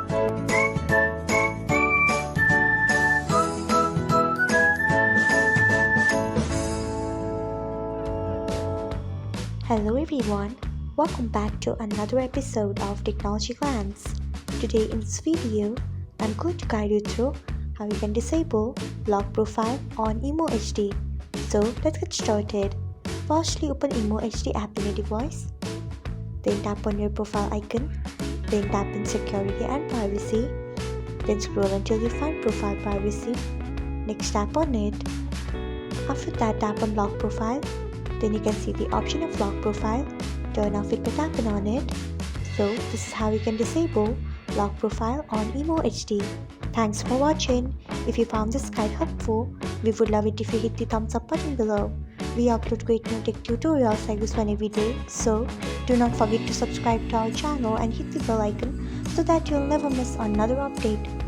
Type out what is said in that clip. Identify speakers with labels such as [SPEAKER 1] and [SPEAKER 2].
[SPEAKER 1] Hello everyone, welcome back to another episode of Technologyglance. Today in this video, I'm going to guide you through how you can disable lock profile on Imo HD. So let's get started. Firstly, open Imo HD app in your device. Then tap on your profile icon. Then tap in security and privacy. Then scroll until you find profile privacy. Next tap on it. After that, tap on lock profile. Then you can see the option of lock profile. Turn off it by tapping on it. So this is how you can disable lock profile on Imo HD. Thanks for watching. If you found this guide helpful, we would love it if you hit the thumbs up button below. We upload great new tech tutorials like this one every day. So do not forget to subscribe to our channel and hit the bell icon so that you'll never miss another update.